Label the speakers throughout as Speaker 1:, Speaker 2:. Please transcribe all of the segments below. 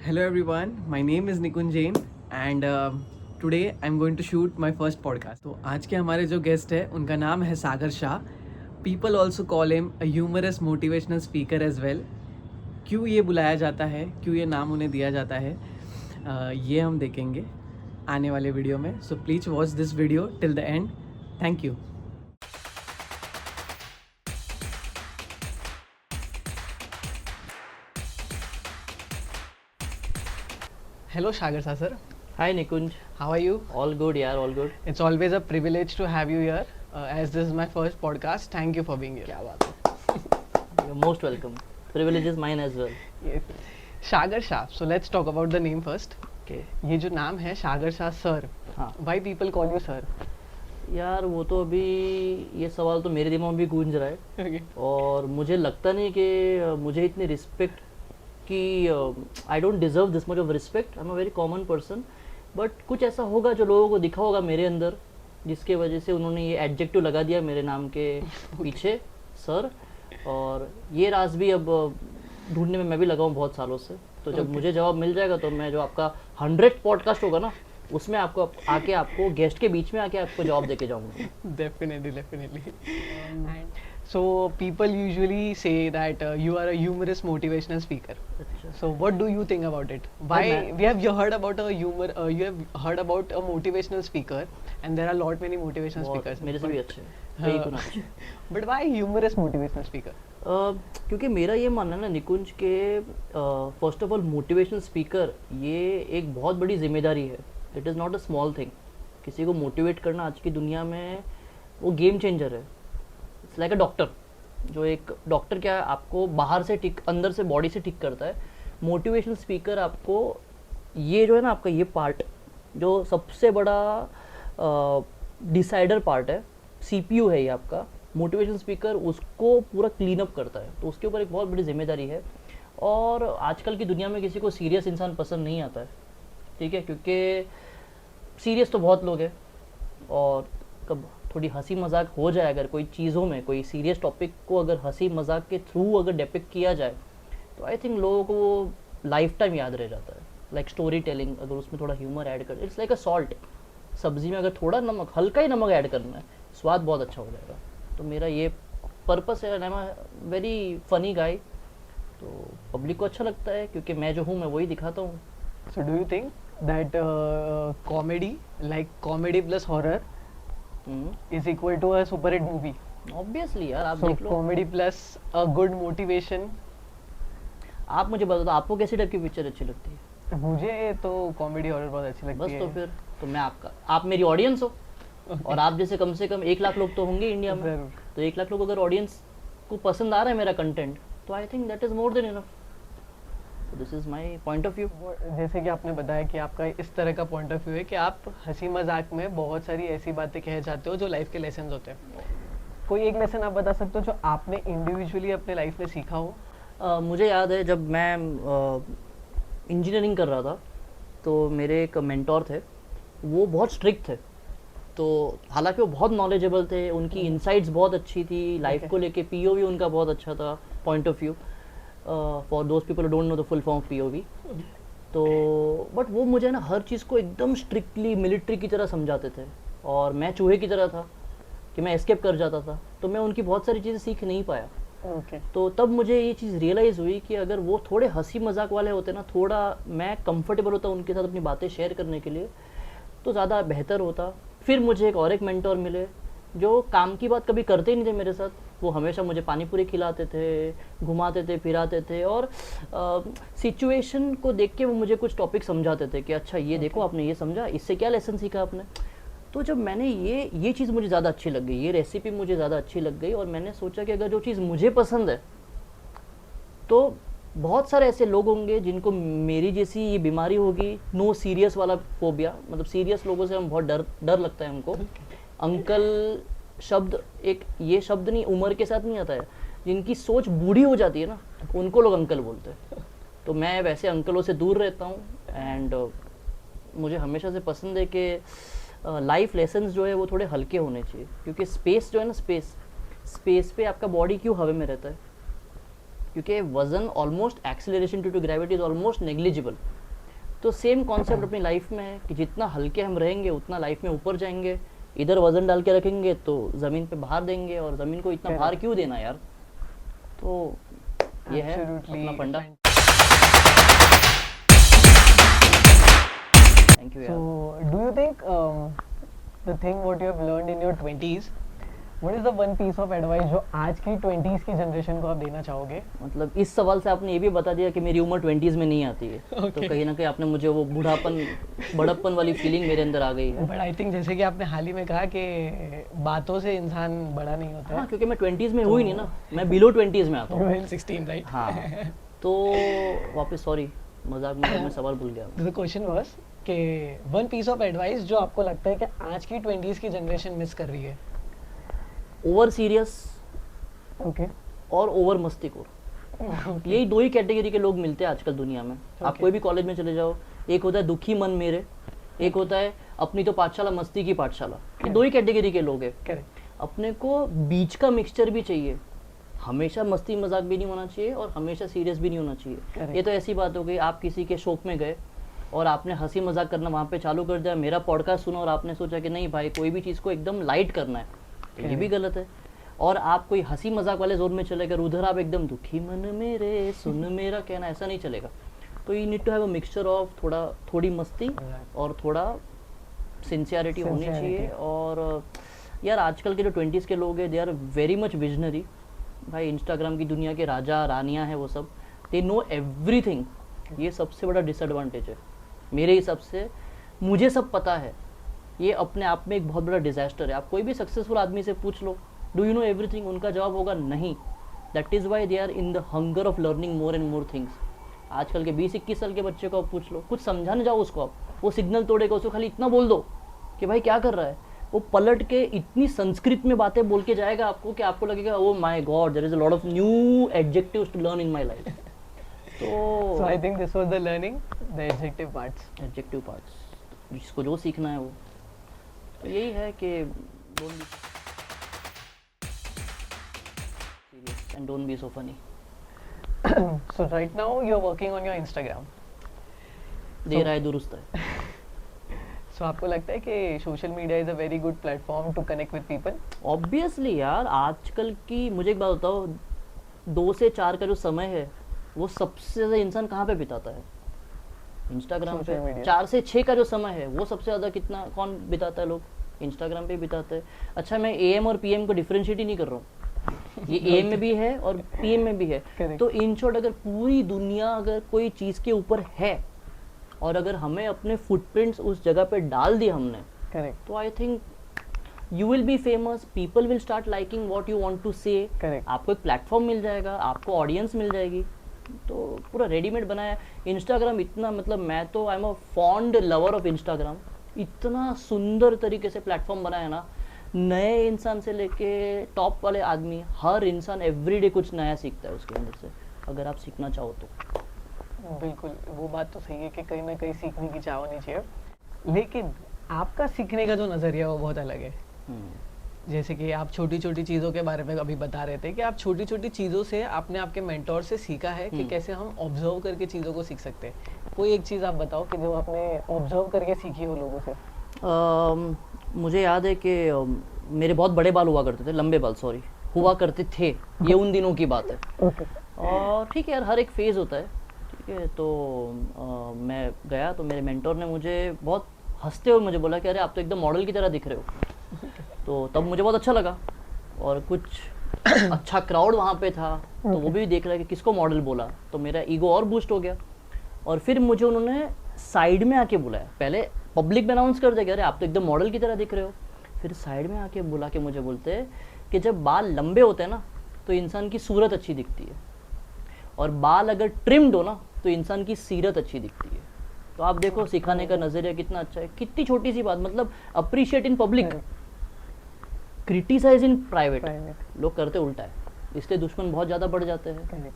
Speaker 1: Hello everyone, my name is Nikunj Jain and today I'm going to shoot my first podcast. तो आज के हमारे जो guest है उनका नाम है सागर Shah. People also call him a humorous motivational speaker as well. क्यों ये बुलाया जाता है, क्यों ये नाम उन्हें दिया जाता है, ये हम देखेंगे आने वाले वीडियो में. So please watch this video till the end. Thank you. Hello Sagar Shah sir.
Speaker 2: Hi Nikunj,
Speaker 1: How are you?
Speaker 2: all good yaar, all good.
Speaker 1: It's always a privilege to have you here as this is my first podcast. Thank you for being here.
Speaker 2: क्या बात है? You're most welcome. Privilege is mine as well.
Speaker 1: Yes. Sagar Shah. So let's talk about the name first.
Speaker 2: Okay.
Speaker 1: ये जो नाम है सागर Shah sir.
Speaker 2: हाँ.
Speaker 1: Why people call you sir?
Speaker 2: यार वो तो अभी ये सवाल तो मेरे दिमाग में भी गूंज रहा है
Speaker 1: Okay.
Speaker 2: और मुझे लगता नहीं कि मुझे इतनी रिस्पेक्ट कि I don't deserve this much of respect. I am a very common person, but कुछ ऐसा होगा जो लोगों को दिखा होगा मेरे अंदर जिसके वजह से उन्होंने ये एडजेक्टिव लगा दिया मेरे नाम के पीछे सर. और ये राज भी अब ढूंढने में मैं भी लगा हूँ बहुत सालों से. तो जब मुझे जवाब मिल जाएगा तो मैं जो आपका 100 पॉडकास्ट होगा ना उसमें आपको आके आपको गेस्ट के बीच में आके आपको जवाब देके जाऊंगा.
Speaker 1: Definitely. And so people usually say that you are a humorous motivational speaker.
Speaker 2: अच्छा.
Speaker 1: So what do you think about it? Why
Speaker 2: मैं-
Speaker 1: we have you heard about a humor? You have heard about a motivational speaker, and there are lot many motivational
Speaker 2: बहुत-
Speaker 1: speakers.
Speaker 2: मेरे से भी अच्छे
Speaker 1: हाँ.
Speaker 2: कई गुना अच्छे.
Speaker 1: But why humorous motivational speaker?
Speaker 2: क्योंकि मेरा ये मानना है ना निकुंज के first of all motivational speaker ये एक बहुत बड़ी जिम्मेदारी है. It is not a small thing. किसी को मोटिवेट करना आज की दुनिया में वो गेम चेंजर है. It's like a doctor. जो एक डॉक्टर क्या है आपको बाहर से ठीक अंदर से बॉडी से ठीक करता है. मोटिवेशनल स्पीकर आपको ये जो है ना आपका ये पार्ट जो सबसे बड़ा डिसाइडर पार्ट है, सीपीयू है ये आपका. मोटिवेशनल स्पीकर उसको पूरा क्लीन अप करता है. तो उसके ऊपर एक बहुत बड़ी जिम्मेदारी है. और आजकल की दुनिया में किसी को सीरियस इंसान पसंद नहीं आता है, ठीक है, क्योंकि सीरियस तो बहुत लोग हैं और कब थोड़ी हंसी मजाक हो जाए अगर कोई चीज़ों में कोई सीरियस टॉपिक को अगर हंसी मजाक के थ्रू अगर डिपिक्ट किया जाए तो आई थिंक लोगों को वो लाइफ टाइम याद रह जाता है. लाइक स्टोरी टेलिंग अगर उसमें थोड़ा ह्यूमर ऐड कर, इट्स लाइक अ सॉल्ट. सब्जी में अगर थोड़ा नमक हल्का ही नमक ऐड करना है स्वाद बहुत अच्छा हो जाएगा. तो मेरा ये पर्पस है. I am a very funny guy. तो पब्लिक को अच्छा लगता है क्योंकि मैं जो हूँ मैं वही दिखाता हूँ.
Speaker 1: So do you think that comedy, like comedy plus horror, is equal to a super hit movie?
Speaker 2: Obviously यार आप
Speaker 1: So
Speaker 2: देख लो.
Speaker 1: comedy plus a good motivation.
Speaker 2: आप मुझे बता दो आपको कैसी टाइप की पिक्चर अच्छी लगती है?
Speaker 1: मुझे तो कॉमेडी हॉरर बहुत अच्छी लगती
Speaker 2: बस
Speaker 1: है.
Speaker 2: तो फिर तो मैं आपका आप मेरी ऑडियंस हो. और आप जैसे कम से कम 1 लाख लोग तो होंगे इंडिया में.
Speaker 1: जरूर.
Speaker 2: तो 1 लाख लोग अगर ऑडियंस को पसंद आ रहा है मेरा कंटेंट तो I think that is more than enough. This is my point of view.
Speaker 1: जैसे कि आपने बताया कि आपका इस तरह का पॉइंट ऑफ व्यू है कि आप हंसी मजाक में बहुत सारी ऐसी बातें कह जाते हो जो लाइफ के लेसन होते हैं. कोई एक लेसन आप बता सकते हो जो आपने इंडिविजुअली अपने लाइफ में सीखा हो?
Speaker 2: मुझे याद है जब मैं इंजीनियरिंग कर रहा था तो मेरे एक मेंटोर थे. वो बहुत स्ट्रिक्ट थे. तो हालांकि वो बहुत नॉलेजेबल थे. उनकी इनसाइट्स बहुत अच्छी थी लाइफ
Speaker 1: Okay.
Speaker 2: को लेके. पीओवी उनका बहुत अच्छा था, point of view. For those people don't know the full form of POV. तो बट वो मुझे ना हर चीज़ को एकदम स्ट्रिक्टली मिलिट्री की तरह समझाते थे और मैं चूहे की तरह था कि मैं एस्केप कर जाता था. तो मैं उनकी बहुत सारी चीज़ें सीख नहीं पाया.
Speaker 1: ओके.
Speaker 2: तो तब मुझे ये चीज़ रियलाइज़ हुई कि अगर वो थोड़े हंसी मजाक वाले होते ना, थोड़ा मैं कंफर्टेबल होता उनके साथ अपनी बातें शेयर करने के लिए तो ज़्यादा बेहतर होता. फिर मुझे एक मेंटोर मिले जो काम की बात कभी करते ही नहीं थे मेरे साथ. वो हमेशा मुझे पानी पूरी खिलाते थे, घुमाते थे, फिराते थे और सिचुएशन को देख के वो मुझे कुछ टॉपिक समझाते थे कि अच्छा ये देखो आपने ये समझा, इससे क्या लेसन सीखा आपने. तो जब मैंने ये चीज़ मुझे ज़्यादा अच्छी लग गई, ये रेसिपी मुझे ज़्यादा अच्छी लग गई और मैंने सोचा कि अगर जो चीज़ मुझे पसंद है तो बहुत सारे ऐसे लोग होंगे जिनको मेरी जैसी ये बीमारी होगी. नो सीरियस वाला फोबिया, मतलब सीरियस लोगों से हम बहुत डर लगता है हमको. अंकल शब्द एक ये शब्द नहीं उम्र के साथ नहीं आता है. जिनकी सोच बूढ़ी हो जाती है ना उनको लोग अंकल बोलते हैं. तो मैं वैसे अंकलों से दूर रहता हूँ. एंड मुझे हमेशा से पसंद है कि लाइफ लेसन्स जो है वो थोड़े हल्के होने चाहिए. क्योंकि स्पेस जो है ना स्पेस पे आपका बॉडी क्यों हवा में रहता है? क्योंकि वजन almost acceleration due to gravity is almost negligible. तो सेम कॉन्सेप्ट अपनी लाइफ में है कि जितना हल्के हम रहेंगे उतना लाइफ में ऊपर जाएंगे। इधर वजन डाल के रखेंगे तो ज़मीन पे भार देंगे, और ज़मीन को इतना भार क्यों देना यार। तो ये है अपना फंडा। थैंक यू यार।
Speaker 1: So, do you think the thing what you have learned in your 20s, what is the one piece of advice जो आज की 20s की जनरेशन को आप देना चाहोगे?
Speaker 2: मतलब इस सवाल से आपने ये भी बता दिया कि मेरी उम्र 20s में नहीं आती है। तो कहीं ना कहीं आपने मुझे वो बूढ़ापन, बड़प्पन वाली फीलिंग मेरे अंदर आ गई है।
Speaker 1: बट आई थिंक जैसे कि आपने हाल ही में कहा कि बातों से इंसान बड़ा नहीं होता
Speaker 2: हाँ, क्योंकि मैं 20s में हुई नहीं ना, मैं बिलो 20s में आता हूँ।
Speaker 1: 16 राइट?
Speaker 2: हाँ। तो वापस सॉरी, मजाक में मैं सवाल भूल गया।
Speaker 1: द क्वेश्चन वाज कि वन पीस ऑफ एडवाइस जो आपको लगता है कि आज की 20s की जनरेशन मिस कर रही है।
Speaker 2: Over serious
Speaker 1: okay.
Speaker 2: और ओवर मस्तीखोर, यही दो ही कैटेगरी के लोग मिलते हैं आजकल दुनिया में। आप कोई भी कॉलेज में चले जाओ, एक होता है दुखी मन मेरे, एक होता है अपनी तो पाठशाला मस्ती की पाठशाला। ये दो ही कैटेगरी के लोग हैं।
Speaker 1: करेक्ट।
Speaker 2: अपने को बीच का मिक्सचर भी चाहिए, हमेशा मस्ती मजाक भी नहीं होना चाहिए और हमेशा सीरियस भी नहीं होना चाहिए। ये तो ऐसी बात हो गई, आप किसी के शौक में गए और आपने हंसी मजाक करना वहाँ पे चालू कर दिया, मेरा पॉडकास्ट सुना और आपने सोचा कि नहीं भाई कोई भी चीज़ को एकदम लाइट करना है, तो ये भी गलत है। और आप कोई हंसी मजाक वाले जोन में चले गए, उधर आप एकदम दुखी मन मेरे सुन मेरा कहना, ऐसा नहीं चलेगा। तो you need to have a mixture of थोड़ी मस्ती और थोड़ा सिंसियरिटी होनी चाहिए। और यार आजकल के जो 20s के लोग हैं, they are very much visionary. भाई इंस्टाग्राम की दुनिया के राजा रानियां हैं वो सब, दे नो एवरीथिंग। ये सबसे बड़ा डिसएडवांटेज है मेरे हिसाब से। मुझे सब पता है, ये अपने आप में एक बहुत बड़ा डिजास्टर है। आप कोई भी सक्सेसफुल आदमी से पूछ लो, डू यू नो एवरीथिंग, उनका जवाब होगा नहीं। That is why they are in the hunger of learning more and more things. आजकल के 20-21 साल के बच्चे को आप पूछ लो, कुछ समझाने जाओ उसको, आप वो सिग्नल तोड़ेगा, उसको खाली इतना बोल दो कि भाई क्या कर रहा है, वो पलट के इतनी संस्कृत में बातें बोल के जाएगा आपको कि आपको लगेगा oh my god, there is a lot of new adjectives to learn in my life. तो
Speaker 1: so I think this was the learning, the adjective parts,
Speaker 2: जिसको जो सीखना है वो। तो यही है कि don't be serious and don't be so funny.
Speaker 1: So right now you're working on your Instagram.
Speaker 2: देर आए दुरुस्त है।
Speaker 1: So आपको लगता है कि social media is a very good platform to connect with people?
Speaker 2: Obviously यार, आजकल की मुझे एक बात बताओ, 2 से 4 का जो समय है वो सबसे ज़्यादा इंसान कहाँ पे बिताता है? इंस्टाग्राम पे। 4 से 6 का जो समय है वो सबसे ज़्यादा कितना कौन बिताता है? लोग इंस्टाग्राम पे बिताते हैं। अच्छा, मैं AM और PM को डिफ्रेंशिएट ही नहीं कर रहा हूँ, ये AM में भी है और PM में भी है। तो इन शॉर्ट, अगर पूरी दुनिया अगर कोई चीज़ के ऊपर है और अगर हमें अपने फुटप्रिंट्स उस जगह पे डाल दिए हमने,
Speaker 1: करेक्ट,
Speaker 2: तो I think you will be famous, people will start liking what you want to say. आपको एक प्लेटफॉर्म मिल जाएगा, आपको ऑडियंस मिल जाएगी। तो पूरा रेडीमेड बनाया इंस्टाग्राम। इतना मतलब मैं तो I am a fond lover of Instagram. इतना सुंदर तरीके से प्लेटफॉर्म बनाया ना, नए इंसान से लेके टॉप वाले आदमी, हर इंसान एवरीडे कुछ नया सीखता है उसके अंदर से, अगर आप सीखना चाहो तो।
Speaker 1: बिल्कुल, वो बात तो सही है कि कहीं ना कहीं सीखने की चाह होनी चाहिए, लेकिन आपका सीखने का जो नज़रिया वो बहुत अलग है। जैसे कि आप छोटी छोटी चीज़ों के बारे में अभी बता रहे थे कि आप छोटी छोटी चीज़ों से आपने आपके मेंटोर से सीखा है कि कैसे हम ऑब्जर्व करके चीज़ों को सीख सकते हैं। कोई एक चीज़ आप बताओ कि जो आपने ऑब्जर्व करके सीखी हो लोगों से।
Speaker 2: मुझे याद है कि मेरे बहुत बड़े बाल हुआ करते थे, लंबे बाल सॉरी हुआ करते थे, ये उन दिनों की बात है। और ठीक है यार, हर एक फेज़ होता है, ठीक है। तो मैं गया तो मेरे मेंटोर ने मुझे बहुत हंसते हुए मुझे बोला कि अरे आप तो एकदम मॉडल की तरह दिख रहे हो। तो तब मुझे बहुत अच्छा लगा और कुछ अच्छा क्राउड वहाँ पे था, तो वो भी देख रहा है कि किसको मॉडल बोला, तो मेरा ईगो और बूस्ट हो गया। और फिर मुझे उन्होंने साइड में आके बुलाया, पहले पब्लिक में अनाउंस कर दिया कि अरे आप तो एकदम मॉडल की तरह दिख रहे हो। फिर साइड में आके बुला के मुझे बोलते हैं कि जब बाल लंबे होते हैं ना तो इंसान की सूरत अच्छी दिखती है, और बाल अगर ट्रिम्ड हो ना तो इंसान की सीरत अच्छी दिखती है। तो आप देखो सिखाने का नजरिया कितना अच्छा है, कितनी छोटी सी बात, मतलब appreciate in public, criticize in private. लोग करते उल्टा है, इसलिए दुश्मन बहुत ज़्यादा बढ़ जाते हैं।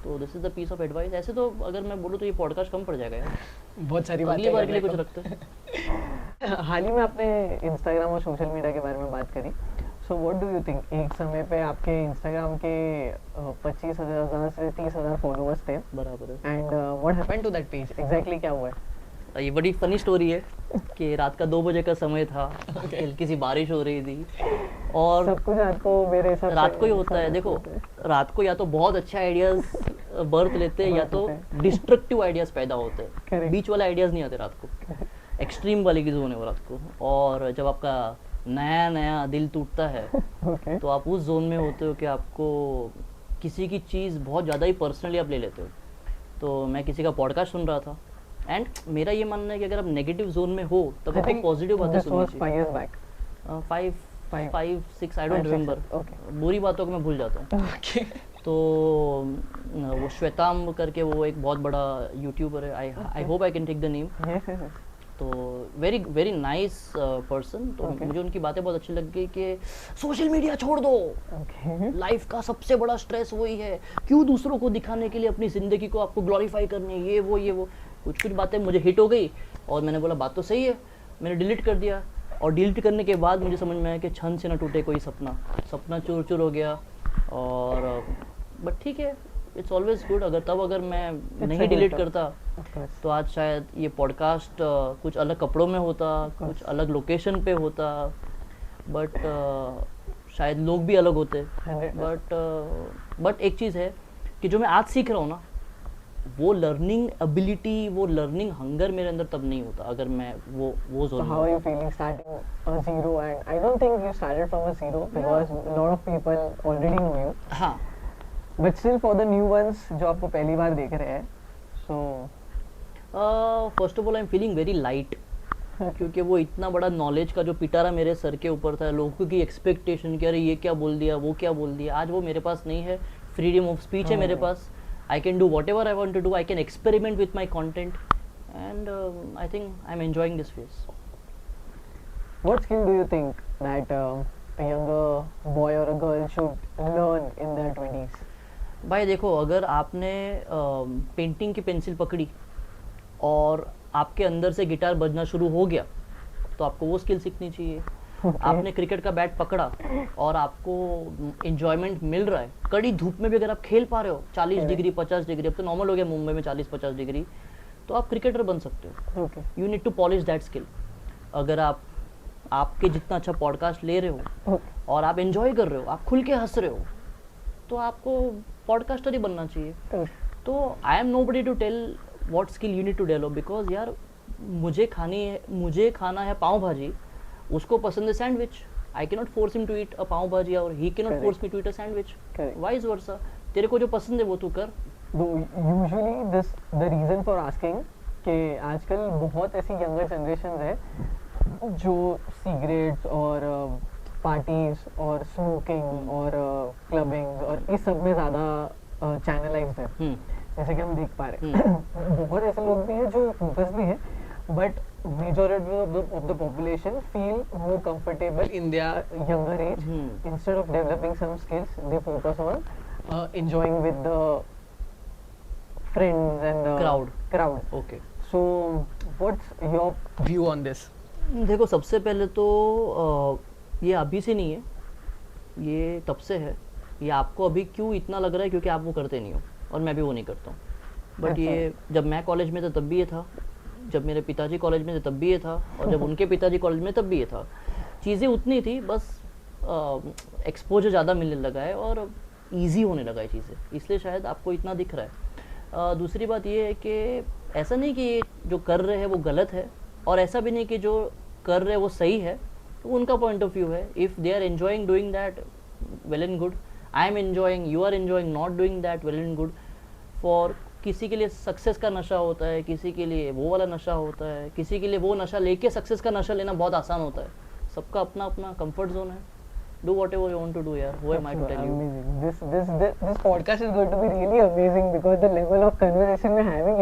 Speaker 2: तो this is the piece of advice. ऐसे तो अगर मैं बोलूँ तो ये पॉडकास्ट कम पड़ जाएगा यार,
Speaker 1: बहुत सारी
Speaker 2: अगली बार के लिए कुछ रखते हैं।
Speaker 1: हाल ही में आपने इंस्टाग्राम और सोशल मीडिया के बारे में बात करी, सो
Speaker 3: So what do you think? एक समय पे आपके इंस्टाग्राम के 25,000 से 30,000 फॉलोअर्स थे
Speaker 2: बराबर है।
Speaker 3: And what happened to that page? Exactly क्या हुआ है?
Speaker 2: ये बड़ी फनी स्टोरी है कि रात का 2 बजे का समय था, हल्की सी बारिश हो रही थी और
Speaker 3: सब कुछ रात को मेरे हिसाब से
Speaker 2: रात को ही होता है।
Speaker 3: सब
Speaker 2: देखो,
Speaker 3: होता है।
Speaker 2: रात को या तो बहुत अच्छे आइडियाज बर्थ लेते हैं या तो डिस्ट्रक्टिव आइडियाज पैदा होते हैं।
Speaker 3: Correct.
Speaker 2: बीच वाले आइडियाज नहीं आते रात को, एक्सट्रीम वाली की जोन है वो रात को। और जब आपका नया नया दिल टूटता है
Speaker 3: Okay.
Speaker 2: तो आप उस जोन में होते हो कि आपको किसी की चीज़ बहुत ज़्यादा ही पर्सनली आप ले लेते हो। तो मैं किसी का पॉडकास्ट सुन रहा था एंड मेरा ये मानना है कि अगर आप नेगेटिव जोन में हो तब
Speaker 3: I
Speaker 2: आपको
Speaker 3: think
Speaker 2: पॉजिटिव बातें
Speaker 3: this
Speaker 2: सुननी
Speaker 3: was
Speaker 2: चाहिए।
Speaker 3: 5 years back.
Speaker 2: 5, 6 I don't
Speaker 3: 5, 6,
Speaker 2: remember.
Speaker 3: okay.
Speaker 2: बुरी बातों को मैं भूल जाता हूँ।
Speaker 1: Okay.
Speaker 2: तो वो श्वेताम करके वो एक बहुत बड़ा यूट्यूबर है, I hope I can take the name.
Speaker 3: Yes, yes, yes.
Speaker 2: तो वेरी वेरी नाइस पर्सन। तो
Speaker 3: Okay.
Speaker 2: मुझे उनकी बातें बहुत अच्छी लग गई कि सोशल मीडिया छोड़ दो,
Speaker 3: Okay.
Speaker 2: लाइफ का सबसे बड़ा स्ट्रेस वही है, क्यों दूसरों को दिखाने के लिए अपनी ज़िंदगी को आपको ग्लोरीफाई करनी है, ये वो कुछ बातें मुझे हिट हो गई और मैंने बोला बात तो सही है। मैंने डिलीट कर दिया और डिलीट करने के बाद मुझे समझ में आया कि छन से ना टूटे कोई सपना चूर चूर हो गया। और बट ठीक है, इट्स ऑलवेज गुड। अगर मैं नहीं
Speaker 3: a good
Speaker 2: डिलीट
Speaker 3: talk.
Speaker 2: करता
Speaker 3: Of course.
Speaker 2: तो आज शायद ये पॉडकास्ट कुछ अलग कपड़ों में होता, कुछ अलग लोकेशन पे होता, बट शायद लोग भी अलग होते।
Speaker 3: 100%.
Speaker 2: बट एक चीज़ है कि जो मैं आज सीख रहा हूँ ना, वो लर्निंग एबिलिटी, वो लर्निंग हंगर मेरे अंदर तब नहीं होता अगर मैं वो
Speaker 3: So
Speaker 2: zone
Speaker 3: how are you feeling starting a zero? And I don't think you started from a zero because a lot of people already know you.
Speaker 2: हाँ,
Speaker 3: But still for the new ones जो आपको पहली बार देख रहे हैं, so
Speaker 2: first of all I am feeling very light, क्योंकि वो इतना बड़ा नॉलेज का जो पिटारा मेरे सर के ऊपर था, लोगों की एक्सपेक्टेशन कि अरे ये क्या बोल दिया, वो क्या बोल दिया, आज वो मेरे पास नहीं है। फ्रीडम ऑफ स्पीच है मेरे पास। I can do whatever I want to do, I can experiment with my content and I think I am enjoying this phase.
Speaker 3: what skill do you think that a younger boy or a girl should learn in their 20s?
Speaker 2: भाई देखो, अगर आपने painting की pencil पकड़ी और आपके अंदर से गिटार बजना शुरू हो गया तो आपको वो स्किल सीखनी चाहिए। आपने क्रिकेट का बैट पकड़ा और आपको इंजॉयमेंट मिल रहा है, कड़ी धूप में भी अगर आप खेल पा रहे हो 40 डिग्री 50 डिग्री, अब तो नॉर्मल हो गया मुंबई में 40-50 डिग्री, तो आप क्रिकेटर बन सकते हो।
Speaker 3: Okay.
Speaker 2: You need to polish that skill. अगर आपके जितना अच्छा पॉडकास्ट ले रहे हो
Speaker 3: Okay.
Speaker 2: और आप एंजॉय कर रहे हो, आप खुल के हंस रहे हो, तो आपको पॉडकास्टर ही बनना चाहिए।
Speaker 3: Okay.
Speaker 2: तो I am nobody to tell what skill you need to develop, because यार मुझे खाना है पाव भाजी, उसको पसंद है sandwich. I can not force him to eat a pav bhaji और he can not
Speaker 3: Correct.
Speaker 2: Force me to eat a sandwich,
Speaker 3: Correct.
Speaker 2: Vice versa. तेरे को जो पसंद है वो तू कर।
Speaker 3: Though usually this the reason for asking कि आजकल बहुत ऐसी यंगर जनरेशन है जो सिगरेट्स और पार्टीज और स्मोकिंग और क्लबिंग और इस सब में ज़्यादा चैनलाइज्ड है, जैसे कि हम देख पा रहे हैं। बहुत ऐसे लोग भी हैं जो फोकस भी हैं, but majority of the population feel more comfortable in their younger age. Instead of developing some skills, they focus on enjoying with the friends and the crowd.
Speaker 2: Okay.
Speaker 3: So what's your view on this?
Speaker 2: देखो, सबसे पहले तो ये अभी से नहीं है, ये तब से है। ये आपको अभी क्यों इतना लग रहा है क्योंकि आप वो करते नहीं हो, और मैं भी वो नहीं करता हूँ। बट ये जब मैं कॉलेज में था तब भी ये था, जब मेरे पिताजी कॉलेज में थे तब भी ये था, और जब उनके पिताजी कॉलेज में तब भी ये था। चीज़ें उतनी थी, बस एक्सपोजर ज़्यादा मिलने लगा है और इजी होने लगा है चीज़ें, इसलिए शायद आपको इतना दिख रहा है। दूसरी बात ये है कि ऐसा नहीं कि जो कर रहे हैं वो गलत है, और ऐसा भी नहीं कि जो कर रहे हैं वो सही है, तो उनका पॉइंट ऑफ व्यू है। If they are enjoying doing that, well and good. I am enjoying, you are enjoying not doing that, well and good. For किसी के लिए सक्सेस का नशा होता है, किसी के लिए वो वाला नशा होता है, किसी के लिए वो नशा लेके सक्सेस का नशा लेना बहुत आसान होता है। सबका अपना अपना कंफर्ट जोन है। Do whatever you want to do, यार। Who am I to tell you?
Speaker 3: Amazing. This podcast is going to be really amazing because the level of conversation we're having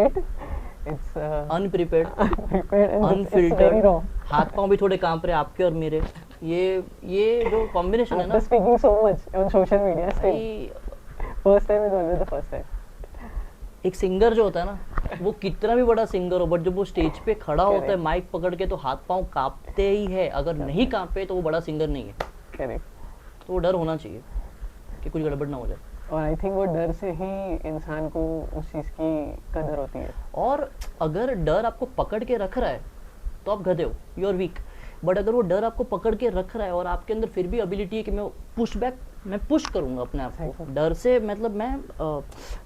Speaker 3: it's
Speaker 2: Unprepared,
Speaker 3: unprepared and it's very
Speaker 2: unfiltered,
Speaker 3: raw.
Speaker 2: हाथ पांव भी थोड़े कांप रहे आपके और मेरे। ये जो कॉम्बिनेशन है ना,
Speaker 3: After speaking so much on social media, still
Speaker 2: भाई,
Speaker 3: first time is always the first time.
Speaker 2: एक सिंगर जो होता है ना, वो कितना भी बड़ा सिंगर हो, बट जब वो स्टेज पे खड़ा होता है माइक पकड़ के, तो हाथ पाँव कांपते ही है। अगर नहीं कांपे तो वो बड़ा सिंगर नहीं है।
Speaker 3: Correct.
Speaker 2: तो वो डर होना चाहिए कि कुछ गड़बड़ ना हो जाए।
Speaker 3: और आई थिंक वो डर से ही इंसान को उस चीज़ की कदर होती है।
Speaker 2: और अगर डर आपको पकड़ के रख रहा है तो आप गधे हो, यू आर वीक। बट अगर वो डर आपको पकड़ के रख रहा है और आपके अंदर फिर भी एबिलिटी है कि मैं पुश करूंगा अपने आप को, डर से मतलब मैं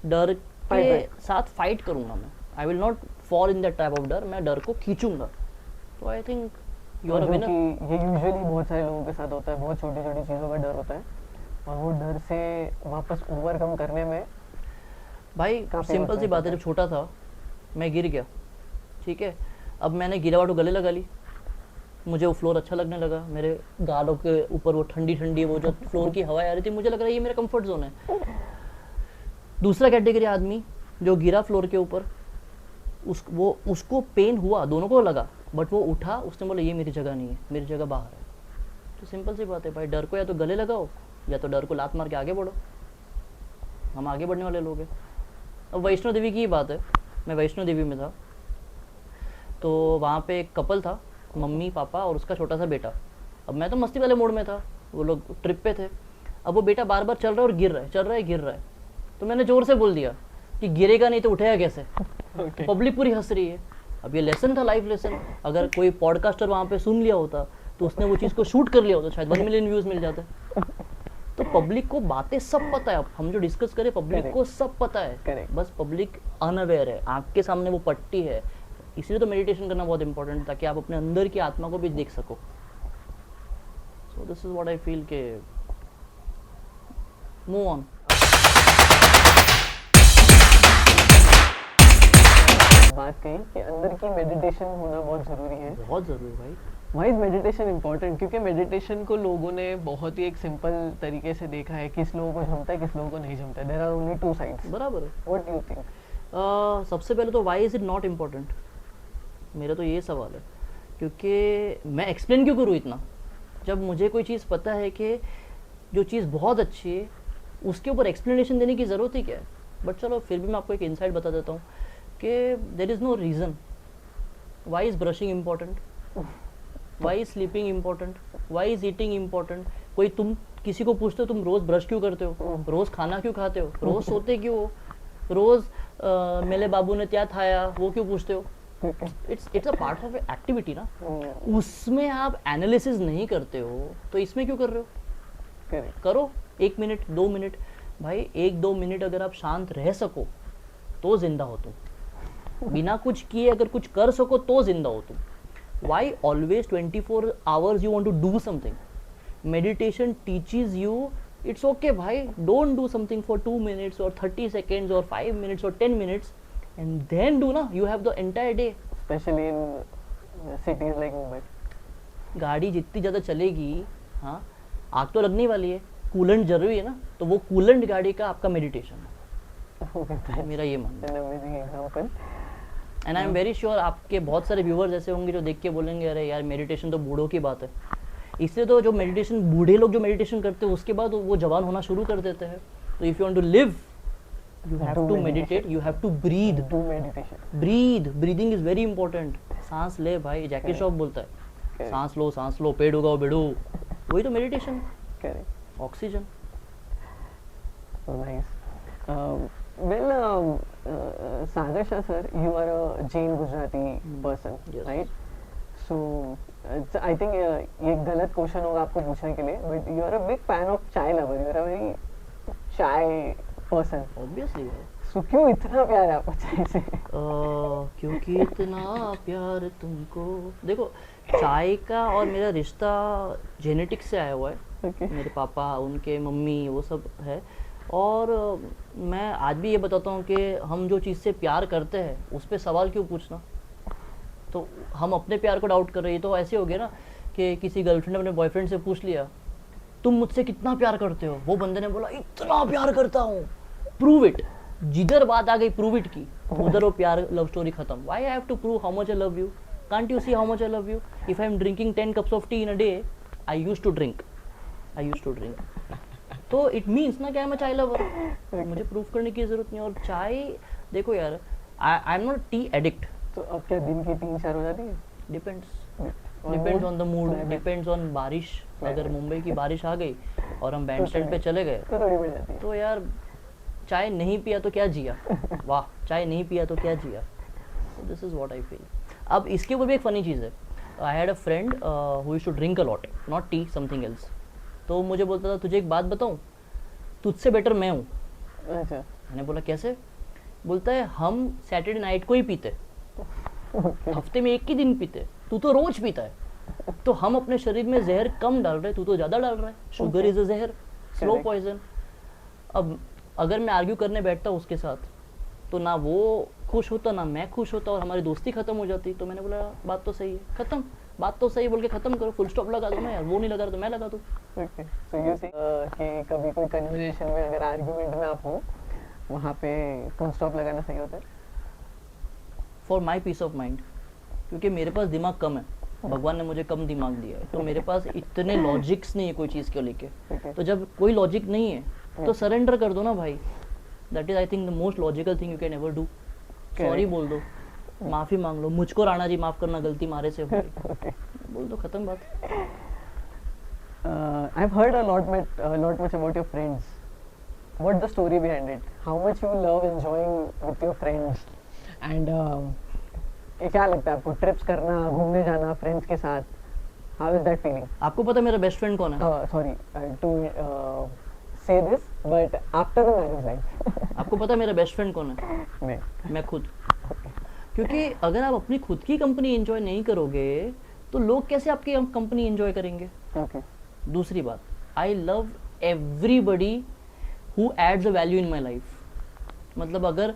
Speaker 2: डर के साथ फाइट करूंगा, मैं I will not fall in that type of डर, मैं डर को खींचूंगा। तो I think you are a winner.
Speaker 3: ये यूजुअली बहुत सारे लोगों के साथ होता है, बहुत छोटी छोटी चीज़ों का डर होता है और वो डर से वापस ओवरकम करने में
Speaker 2: भाई
Speaker 3: काफी
Speaker 2: सिंपल
Speaker 3: वक्त
Speaker 2: सी बात है,
Speaker 3: लगता
Speaker 2: जब छोटा था मैं गिर गया, ठीक है, अब मैंने गिरा हुआ तो गले लगा ली, मुझे वो फ्लोर अच्छा लगने लगा, मेरे गालों के ऊपर वो ठंडी ठंडी वो जो फ्लोर की हवा आ रही थी, मुझे लग रहा है ये मेरा कंफर्ट जोन है। दूसरा कैटेगरी आदमी जो गिरा फ्लोर के ऊपर, उसको पेन हुआ, दोनों को लगा, बट वो उठा, उसने बोला ये मेरी जगह नहीं है, मेरी जगह बाहर है। तो सिंपल सी बात है भाई, डर को या तो गले लगाओ या तो डर को लात मार के आगे बढ़ो। हम आगे बढ़ने वाले लोग हैं। अब वैष्णो देवी की ही बात है, मैं वैष्णो देवी में था, तो वहाँ पे एक कपल था, मम्मी पापा और उसका छोटा सा बेटा। अब मैं तो मस्ती वाले मूड में था, वो लोग ट्रिप पे थे। अब वो बेटा बार बार चल रहा है और गिर रहा है, चल रहा है गिर रहा है। तो मैंने ज़ोर से बोल दिया कि गिरेगा नहीं तो उठेगा कैसे। पब्लिक पूरी हंस रही है। अब ये लेसन था, लाइव लेसन। अगर कोई पॉडकास्टर वहाँ पे सुन लिया होता तो उसने वो चीज़ को शूट कर लिया होता, शायद 1 मिलियन व्यूज़ मिल जाते। तो पब्लिक को बातें सब पता है, अब हम जो डिस्कस करें पब्लिक को सब पता है, बस पब्लिक अनअवेयर है, आँख के सामने वो पट्टी है। इसलिए तो मेडिटेशन करना बहुत इंपॉर्टेंट है, ताकि आप अपने अंदर की आत्मा को भी देख सको। So this is what I feel के मूव ऑन।
Speaker 3: बात कही कि अंदर की मेडिटेशन होना बहुत ज़रूरी है।
Speaker 2: बहुत ज़रूरी भाई।
Speaker 3: Why is meditation important? क्योंकि मेडिटेशन को लोगों ने बहुत ही एक सिंपल तरीके से देखा है, किस लोगों को जमता है किस लोगों को नहीं जमता है। There are only two sides.
Speaker 2: बराबर है।
Speaker 3: What do you think?
Speaker 2: सबसे पहले तो why is it not important, मेरा तो ये सवाल है। क्योंकि मैं एक्सप्लेन क्यों करूँ इतना, जब मुझे कोई चीज़ पता है कि जो चीज़ बहुत अच्छी है उसके ऊपर एक्सप्लेनेशन देने की ज़रूरत ही क्या है। बट चलो फिर भी मैं आपको एक इंसाइट बता देता हूँ कि there is no reason why is brushing important, why is sleeping important, why is eating important. कोई तुम किसी को पूछते हो तुम रोज़ ब्रश क्यों करते हो, रोज़ खाना क्यों खाते हो, रोज़ सोते क्यों हो, रोज़ मेरे बाबू ने क्या खाया वो क्यों पूछते हो। It's a part of activity ना, उसमें आप एनालिसिस नहीं करते हो तो इसमें क्यों कर रहे हो। करो 1 मिनट 2 मिनट भाई, 1-2 मिनट अगर आप शांत रह सको तो जिंदा हो तुम। बिना कुछ किए अगर कुछ कर सको तो जिंदा हो तुम। Why always 24 hours you want to do something? Meditation teaches you it's okay bhai, don't do something for 2 minutes or 30 seconds or 5 minutes or 10 minutes and then do na, you have the entire day.
Speaker 3: Especially in cities like Mumbai.
Speaker 2: गाड़ी जितनी ज़्यादा चलेगी, हाँ आग तो लगने वाली है, कूलेंट जरूरी है ना, तो वो कूलेंट गाड़ी का आपका मेडिटेशन है। मेरा ये मानना है।
Speaker 3: Amazing example.
Speaker 2: And I am very sure आपके बहुत सारे व्यूअर्स ऐसे होंगे जो देख के बोलेंगे अरे यार मेडिटेशन तो बूढ़ों की बात है। इसलिए तो जो मेडिटेशन बूढ़े लोग जो मेडिटेशन करते हैं उसके बाद वो जवान होना शुरू कर देते हैं। तो if you want to live you have to meditate, you have to breathe.
Speaker 3: Do meditation.
Speaker 2: Breathing is very important. सांस ले भाई, जैकी श्रॉफ बोलता है सांस लो पेड़ उगाओ बेड़ो, वही तो meditation,
Speaker 3: Correct.
Speaker 2: Oxygen.
Speaker 3: Nice. Well, Sagar Shah sir, you are a Jain Gujarati person,
Speaker 2: Yes.
Speaker 3: right? So, I think ये गलत क्वेश्चन होगा आपको पूछने के लिए, but you are a big fan of chai lover. You are a very chai person.
Speaker 2: Obviously
Speaker 3: So क्यों इतना प्यार है आपको चाय से?
Speaker 2: क्योंकि इतना प्यार तुमको। देखो चाय का और मेरा रिश्ता जेनेटिक्स से आया हुआ है।
Speaker 3: Okay.
Speaker 2: मेरे पापा उनके मम्मी वो सब है। और मैं आज भी ये बताता हूँ कि हम जो चीज़ से प्यार करते हैं उस पर सवाल क्यों पूछना। तो हम अपने प्यार को डाउट कर रहे हैं, तो ऐसे हो गया ना कि किसी गर्लफ्रेंड ने अपने बॉयफ्रेंड से पूछ लिया तुम मुझसे कितना प्यार करते हो, वो बंदे ने बोला इतना प्यार करता हूँ, प्रूव इट। जिधर बात आ गई प्रूव इट की, उधर वो प्यार लव स्टोरी खत्म। Why I have to prove how much I love you? Can't you see how much I love you? If I am drinking 10 cups of tea in a day, I used to drink. तो it means ना कि I am a चाय lover. मुझे proof करने की जरूरत नहीं। और चाय देखो यार, I am not T addict.
Speaker 3: तो अब क्या दिन की 3-4 हो जाती है?
Speaker 2: Depends. Depends on the mood, depends on बारिश। अगर मुंबई की बारिश आ गई और हम बैंड स्टैंड पे चले गए
Speaker 3: तो थोड़ी बढ़ जाती है।
Speaker 2: तो यार चाय नहीं पिया तो क्या जिया, वाह चाय नहीं पिया तो क्या जिया। This is what I feel. अब इसके ऊपर भी एक फनी चीज़ है। I had a friend who used to drink a lot, not tea, something else. तो मुझे बोलता था तुझे एक बात बताऊं, तुझसे बेटर मैं हूँ।
Speaker 3: अच्छा
Speaker 2: मैंने बोला कैसे? बोलता है हम सैटरडे नाइट को ही पीते, हफ्ते में एक ही दिन पीते, तू तो रोज पीता है। तो हम अपने शरीर में जहर कम डाल रहे, तू तो ज़्यादा डाल रहा है। शुगर इज अ जहर, स्लो
Speaker 3: Correct.
Speaker 2: पॉइजन। अब अगर मैं आर्ग्यू करने बैठता उसके साथ तो ना वो खुश होता ना मैं खुश होता और हमारी दोस्ती खत्म हो जाती। तो मैंने बोला बात तो सही है, खत्म, बात तो सही बोल के खत्म करो, फुल स्टॉप लगा दो ना यार। वो नहीं लगा रहा तो मैं लगा दूँ।
Speaker 3: ओके सो यू सी कि कभी कोई कन्वर्सेशन में अगर आर्गुमेंट में आप हो वहाँ पे फुल स्टॉप लगाना सही होता है।
Speaker 2: For my peace of mind, क्योंकि मेरे पास दिमाग कम है, भगवान ने मुझे कम दिमाग दिया है, तो मेरे पास इतने लॉजिक्स नहीं है कोई चीज़ को लेके।
Speaker 3: Okay.
Speaker 2: तो जब कोई लॉजिक नहीं है तो सरेंडर कर दो ना भाई। That is I think the most logical thing you can ever do. Sorry बोल दो, माफ़ी मांग लो, मुझको राणा जी माफ़ करना, गलती मारे से हुई, बोल दो, खत्म बात।
Speaker 3: I've heard a lot much about your friends. What's the story behind it? How much you love enjoying with your friends? And ये क्या लगता है आपको, ट्रिप्स करना, घूमने जाना फ्रेंड्स के साथ? How is that feeling?
Speaker 2: आपको पता है मेरा बेस्ट फ्रेंड कौन है?
Speaker 3: Sorry to say this, but after the marriage life.
Speaker 2: आपको पता है मेरा बेस्ट फ्रेंड कौन है?
Speaker 3: नहीं.
Speaker 2: मैं खुद। क्योंकि अगर आप अपनी खुद की कंपनी एंजॉय नहीं करोगे तो लोग कैसे आपकी कंपनी एंजॉय करेंगे?
Speaker 3: Okay.
Speaker 2: दूसरी बात, I love everybody who adds a value in my life. मतलब अगर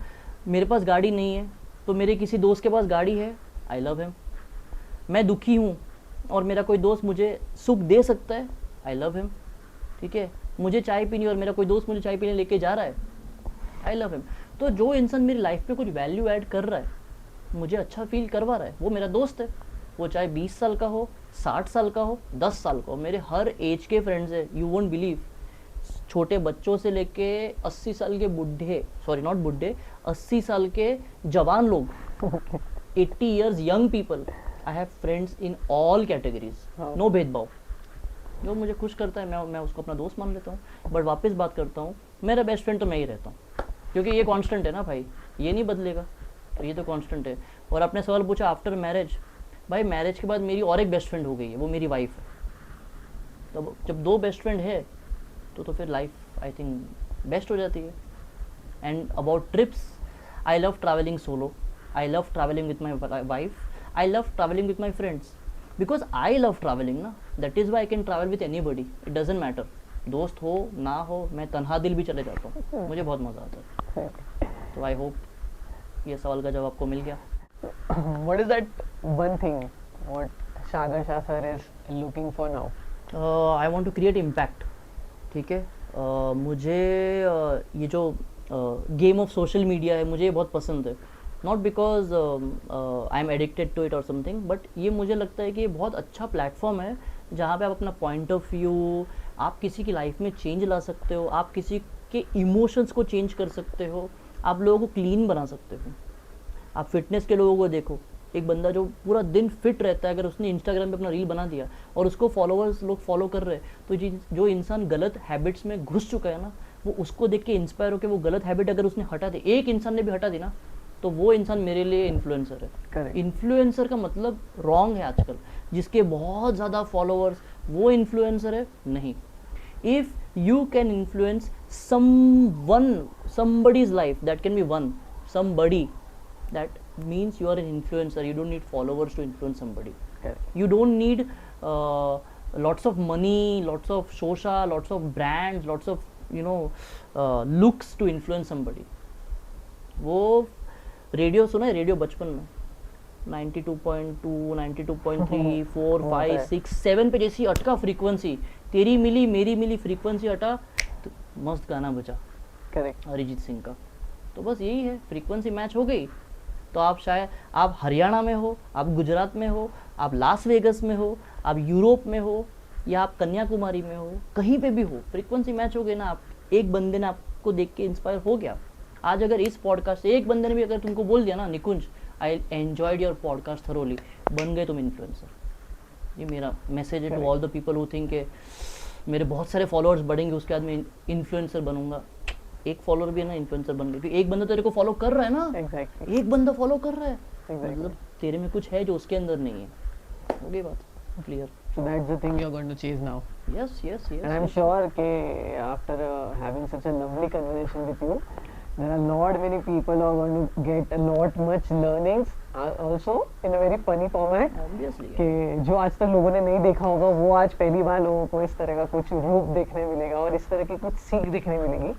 Speaker 2: मेरे पास गाड़ी नहीं है तो मेरे किसी दोस्त के पास गाड़ी है, आई लव हिम। मैं दुखी हूँ और मेरा कोई दोस्त मुझे सुख दे सकता है, आई लव हिम। ठीक है, मुझे चाय पीनी और मेरा कोई दोस्त मुझे चाय पीने लेके जा रहा है, आई लव हिम। तो जो इंसान मेरी लाइफ में कुछ वैल्यू ऐड कर रहा है, मुझे अच्छा फील करवा रहा है, वो मेरा दोस्त है। वो चाहे 20 साल का हो, 60 साल का हो, 10 साल का हो। मेरे हर एज के फ्रेंड्स हैं, यू वोंट बिलीव। छोटे बच्चों से लेके 80 साल के बुढ़े, सॉरी नॉट बुढ़े, 80 साल के जवान लोग, 80 years young people. I have friends in all categories, no भेदभाव। जो मुझे खुश करता है मैं उसको अपना दोस्त मान लेता हूँ। बट वापस बात करता हूँ, मेरा बेस्ट फ्रेंड तो मैं ही रहता हूँ, क्योंकि ये कांस्टेंट है ना भाई, ये नहीं बदलेगा, ये तो कांस्टेंट है। और आपने सवाल पूछा आफ्टर मैरिज, भाई मैरिज के बाद मेरी और एक बेस्ट फ्रेंड हो गई है, वो मेरी वाइफ है। तो जब दो बेस्ट फ्रेंड है तो फिर लाइफ आई थिंक बेस्ट हो जाती है। And about trips, I love travelling solo, I love travelling with my wife, I love travelling with my friends, because I love travelling ना, that is why I can travel with anybody, it doesn't matter, दोस्त हो ना हो, मैं तन्हा दिल भी चले जाता हूँ, मुझे बहुत मज़ा आता है। तो आई होप ये सवाल का जवाब आपको मिल गया।
Speaker 3: What is that one thing what Sagar Shah sir is looking for now?
Speaker 2: I want to create impact. ठीक है, मुझे ये जो गेम ऑफ सोशल मीडिया है मुझे ये बहुत पसंद है। Not because I am addicted to it और समथिंग, बट ये मुझे लगता है कि ये बहुत अच्छा प्लेटफॉर्म है जहाँ पे आप अपना पॉइंट ऑफ व्यू, आप किसी की लाइफ में चेंज ला सकते हो, आप किसी के इमोशंस को चेंज कर सकते हो, आप लोगों को क्लीन बना सकते हो। आप फिटनेस के लोगों को देखो, एक बंदा जो पूरा दिन फिट रहता है, अगर उसने इंस्टाग्राम पे अपना रील बना दिया और उसको फॉलोअर्स लोग फॉलो कर रहे हैं, तो जो इंसान गलत हैबिट्स में घुस चुका है ना, वो उसको देख के इंस्पायर होकर वो गलत हैबिट अगर उसने हटा दी, एक इंसान ने भी हटा दी ना, तो वो इंसान मेरे लिए इन्फ्लुएंसर है। इन्फ्लुएंसर का मतलब रॉन्ग है आजकल, जिसके बहुत ज़्यादा फॉलोअर्स वो इन्फ्लुएंसर है नहीं। If you can influence somebody's life, that can be somebody, that means you are an influencer. You don't need followers to influence somebody.
Speaker 3: Correct.
Speaker 2: You don't need lots of money, lots of social, lots of brands, lots of looks to influence somebody. वो radio सुना है, radio बचपन में 92.2, 92.3, 4, 5, 6, 7 पे जैसी अटका frequency, तेरी मिली मेरी मिली फ्रीक्वेंसी हटा तो मस्त गाना बजा।
Speaker 3: करेक्ट।
Speaker 2: अरिजीत सिंह का। तो बस यही है, फ्रीक्वेंसी मैच हो गई तो आप शायद आप हरियाणा में हो, आप गुजरात में हो, आप लास वेगस में हो, आप यूरोप में हो, या आप कन्याकुमारी में हो, कहीं पे भी हो, फ्रीक्वेंसी मैच हो गई ना। आप एक बंदे ने आपको देख के इंस्पायर हो गया। आज अगर इस पॉडकास्ट से एक बंदे ने भी अगर तुमको बोल दिया ना, Nikunj I enjoyed your podcast thoroughly, बन गए तुम इन्फ्लुएंसर। ये मेरा मैसेज है to all the people who think के मेरे बहुत सारे फॉलोअर्स बढ़ेंगे उसके बाद मैं इन्फ्लुएंसर बनूंगा। एक फॉलोअर भी है ना इन्फ्लुएंसर बन गया, क्योंकि एक बंदा तेरे को फॉलो कर रहा है ना,
Speaker 3: Exactly.
Speaker 2: एक बंदा फॉलो कर रहा है,
Speaker 3: Exactly.
Speaker 2: मतलब तेरे में कुछ है जो उसके अंदर नहीं है। हो गई बात clear.
Speaker 3: So that's the thing.
Speaker 1: You're going to chase now.
Speaker 2: Yes yes
Speaker 3: And I'm
Speaker 2: yes
Speaker 3: sure that after having such a lovely conversation with you, there are lot many people who are going to get a lot much learnings also in a very funny format.
Speaker 2: Obviously
Speaker 3: कि जो आज तक लोगों ने नहीं देखा होगा वो आज पहली बार लोगों को इस तरह का कुछ रूप देखने मिलेगा और इस तरह की कुछ सीख देखने मिलेगी।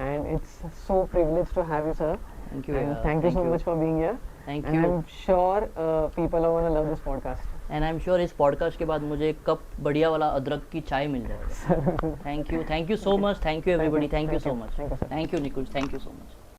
Speaker 3: And it's so privileged to have you, sir.
Speaker 2: Thank you
Speaker 3: And thank you so much for being here.
Speaker 2: Thank
Speaker 3: And
Speaker 2: you
Speaker 3: I'm sure people are going to love this podcast.
Speaker 2: And I am sure इस podcast के बाद मुझे एक cup बढ़िया वाला अदरक की चाय मिल जाएगा। Thank you so much, thank you everybody, thank you so much,
Speaker 3: Thank you, sir.
Speaker 2: Thank you Nikunj, thank you so much.